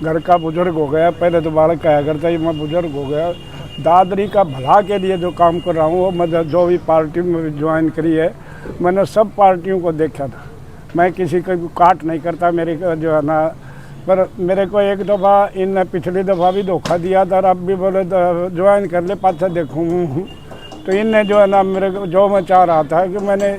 घर का बुजुर्ग हो गया, पहले तो बालक कहा करता है मैं बुजुर्ग हो गया। दादरी का भला के लिए जो काम कर रहा हूँ वो मैं जो भी पार्टी में ज्वाइन करी है मैंने सब पार्टियों को देखा था। मैं किसी को काट नहीं करता, मेरे को जो है ना, पर मेरे को एक दफ़ा इन पिछली दफ़ा भी धोखा दिया था और अब भी बोले ज्वाइन कर ले, पाछा देखूँ। तो इनने जो है ना मेरे को, जो मैं चाह रहा था कि मैंने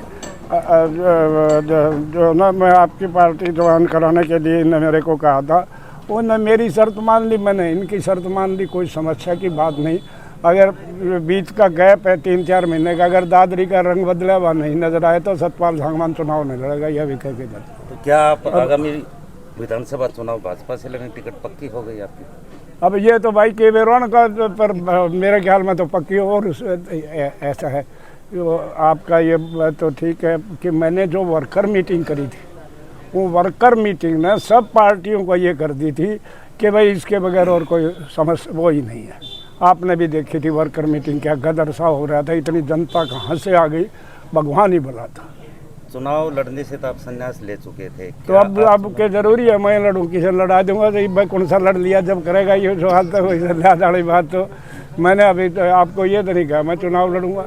जो ना मैं आपकी पार्टी ज्वाइन कराने के लिए इन्हें मेरे को कहा था, उन्होंने मेरी शर्त मान ली, मैंने इनकी शर्त मान ली, कोई समस्या की बात नहीं। अगर बीच का गैप है 3-4 महीने का, अगर दादरी का रंग बदला हुआ नहीं नजर आए तो सतपाल सांगवान चुनाव नहीं लड़ेगा, यह भी कह के जाता। तो क्या आप आगामी विधानसभा चुनाव भाजपा से लड़ने पक्की पक्की हो गई आपकी? अब ये तो भाई के वेरोन का, पर मेरे ख्याल में तो पक्की हो। और ऐसा है आपका ये तो ठीक है कि मैंने जो वर्कर मीटिंग करी थी, वो वर्कर मीटिंग ने सब पार्टियों को ये कर दी थी कि भाई इसके बगैर और कोई समस्या वो ही नहीं है। आपने भी देखी थी वर्कर मीटिंग, क्या गदर सा हो रहा था, इतनी जनता कहाँ से आ गई, भगवान ही भला था। चुनाव लड़ने से तो आप संन्यास ले चुके थे, तो अब क्या जरूरी है मैं लड़ूँ? किसे लड़ा दूंगा तो भाई कौन सा लड़ लिया, जब करेगा ये जो हाल तक वैसे लिहाज वाली बात। तो मैंने अभी तो आपको ये तो नहीं कहा मैं चुनाव लड़ूंगा,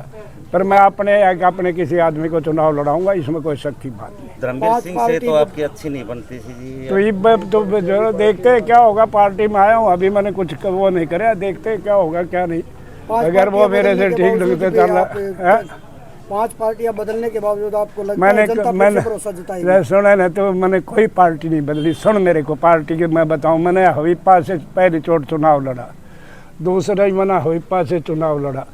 पर मैं अपने किसी आदमी को चुनाव लड़ाऊंगा, इसमें कोई शक की बात नहीं। धर्मवीर सिंह से तो आपकी अच्छी नहीं बनती थी जी। तो ये जो देखते हैं क्या होगा, पार्टी में आया हूँ अभी, मैंने कुछ वो नहीं करे, देखते हैं क्या होगा क्या नहीं। अगर वो मेरे से ठीक ढंग से चल रहा है। 5 पार्टियां बदलने के बावजूद आपको लगता है जनता पे भरोसा जताएगी? सुना ना, तो मैंने कोई पार्टी नहीं बदली। सुन मेरे को पार्टी की मैं बताऊं, मैंने हवीपा से पहली चोट चुनाव लड़ा, दूसरा ही मैंने हवीपा से चुनाव लड़ा।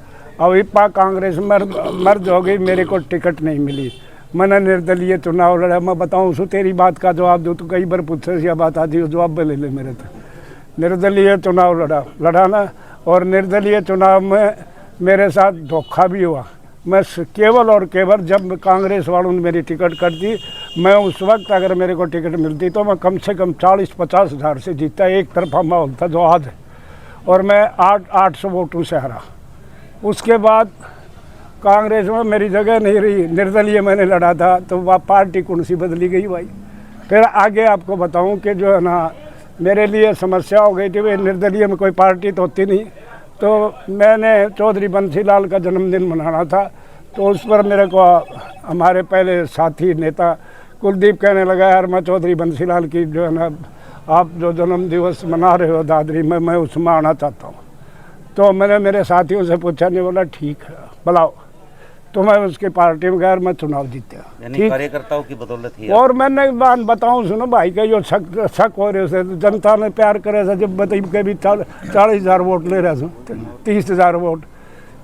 हवीपा कांग्रेस मर्ज हो गई, मेरे को टिकट नहीं मिली, मैंने निर्दलीय चुनाव लड़ा। मैं बताऊं सो तेरी बात का जवाब दूँ तो कई बार पूछे से बात आती है, जवाब ले ले मेरे तो। निर्दलीय चुनाव लड़ा ना, और निर्दलीय चुनाव में मेरे साथ धोखा भी हुआ। मैं केवल और केवल जब कांग्रेस वालों ने मेरी टिकट कर दी, मैं उस वक्त अगर मेरे को टिकट मिलती तो मैं कम से कम 40-50 हज़ार से जीता। एक तरफा माहौल था जो आज है, और मैं 800 वोटों से हारा। उसके बाद कांग्रेस में मेरी जगह नहीं रही, निर्दलीय मैंने लड़ा था, तो वह पार्टी कौन सी बदली गई भाई। फिर आगे आपको बताऊं कि जो है ना मेरे लिए समस्या हो गई थी, वे निर्दलीय में कोई पार्टी तो होती नहीं। तो मैंने चौधरी बंसीलाल का जन्मदिन मनाना था, तो उस पर मेरे को हमारे पहले साथी नेता कुलदीप कहने लगा, यार मैं चौधरी बंसीलाल की जो है ना आप जो जन्म दिवस मना रहे हो दादरी में, मैं उसमें आना चाहता हूँ। तो मैंने मेरे साथियों से पूछा, नहीं बोला ठीक है बुलाओ, तो मैं उसकी पार्टी में गया, मैं चुनाव जीता। कार्यकर्ताओं की बदौलत ही। और मैंने बात बताऊं सुनो भाई का, यो शक हो रहे से जनता ने प्यार करे से, जब बताइए के भी 40,000 वोट ले रहे 30,000 वोट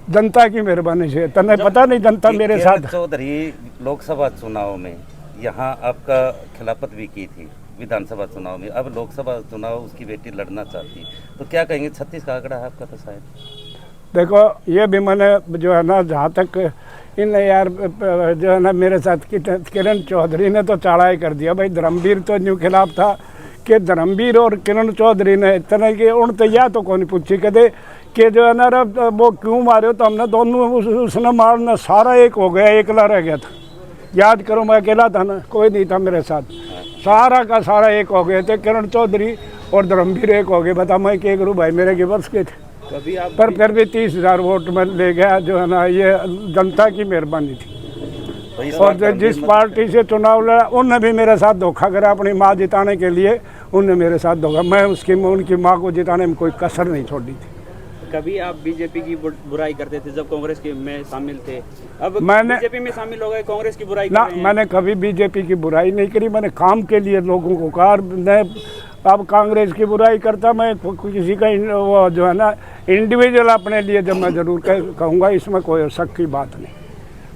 जनता की मेहरबानी से। तने पता नहीं जनता मेरे साथ। चौधरी लोकसभा चुनाव में यहाँ आपका खिलाफत भी की थी, विधानसभा चुनाव में, अब लोकसभा चुनाव उसकी बेटी लड़ना चाहती, तो क्या कहेंगे? 36 का आंकड़ा है आपका तो शायद। देखो ये भी मैंने जो है ना, जहाँ तक इन यार जो है ना मेरे साथ किरण चौधरी ने तो चढ़ाई कर दिया भाई। धर्मवीर तो न्यू खिलाफ था कि धर्मवीर और किरण चौधरी ने इतना कि उन तो या तो कौन पूछी कहते कि जो है ना वो क्यों मारे हो, तो हमने दोनों उसने मारना सारा एक हो गया, एकला रह गया था। याद करो मैं अकेला था ना, कोई नहीं था मेरे साथ, सारा का सारा एक हो गए थे। किरण चौधरी और धर्मवीर एक हो गए। बता मैं क्या करूँ भाई, मेरे के वर्ष के थे, पर फिर भी 30,000 वोट में ले गया, जो है ना ये जनता की मेहरबानी थी। और जिस पार्टी से चुनाव लड़ा उनने भी मेरे साथ धोखा करा, अपनी माँ जिताने के लिए उनने मेरे साथ धोखा। मैं उनकी माँ को जिताने में कोई कसर नहीं छोड़ी थी। कभी आप बीजेपी की बुराई करते थे जब कांग्रेस के में शामिल थे, अब मैंने बीजेपी में शामिल हो गए, कांग्रेस की बुराई ना, मैंने कभी बीजेपी की बुराई नहीं करी। मैंने काम के लिए लोगों को कहा। मैं अब कांग्रेस की बुराई करता मैं किसी का वो जो है ना इंडिविजुअल अपने लिए जब मैं जरूर कहूँगा, इसमें कोई शक की बात नहीं।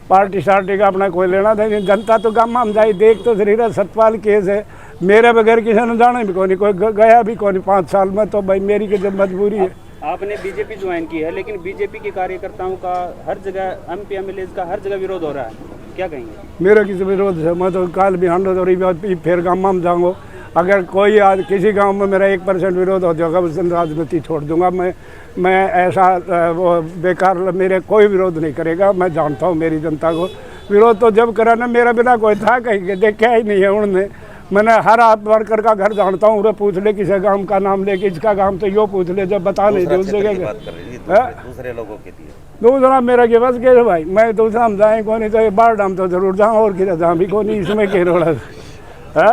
पार्टी शार्टी का अपना कोई लेना था। जनता तो गाँव में जाए देख तो शरीर सतपाल केस है, मेरे बगैर किसी ने जाना भी कोई गया भी कोई 5 साल में, तो भाई मेरी की जब मजबूरी है। आपने बीजेपी ज्वाइन की है, लेकिन बीजेपी के कार्यकर्ताओं का हर जगह एमपी एमएलए का हर जगह विरोध हो रहा है, क्या कहेंगे? मेरा किसी विरोध है, मैं तो काल भी हंड्रेड फिर गाँव में जाऊँगा। अगर कोई आज किसी गांव में मेरा 1% विरोध हो जाएगा, उस दिन राजनीति छोड़ दूंगा। मैं ऐसा वो बेकार मेरे कोई विरोध नहीं करेगा। मैं जानता हूँ मेरी जनता को। विरोध तो जब करा ना, मेरा बिना कोई था कहीं के देखा ही नहीं है उन्होंने। मैंने हर आप वर्कर का घर जानता हूँ, पूछ ले किसी गांव का नाम लेके, इसका गांव तो यो पूछ ले, जब बता नहीं दे उस दूसरा क्षेत्र की जगह बात कर रही हाँ? है, दूसरे लोगों के लिए। दूसरा मेरा के बस के भाई, मैं दूसरा हम जाए को नहीं तो बार डाम तो जरूर जाऊँ, और किधर जाऊँ भी को नहीं, इसमें के रोड़ा है।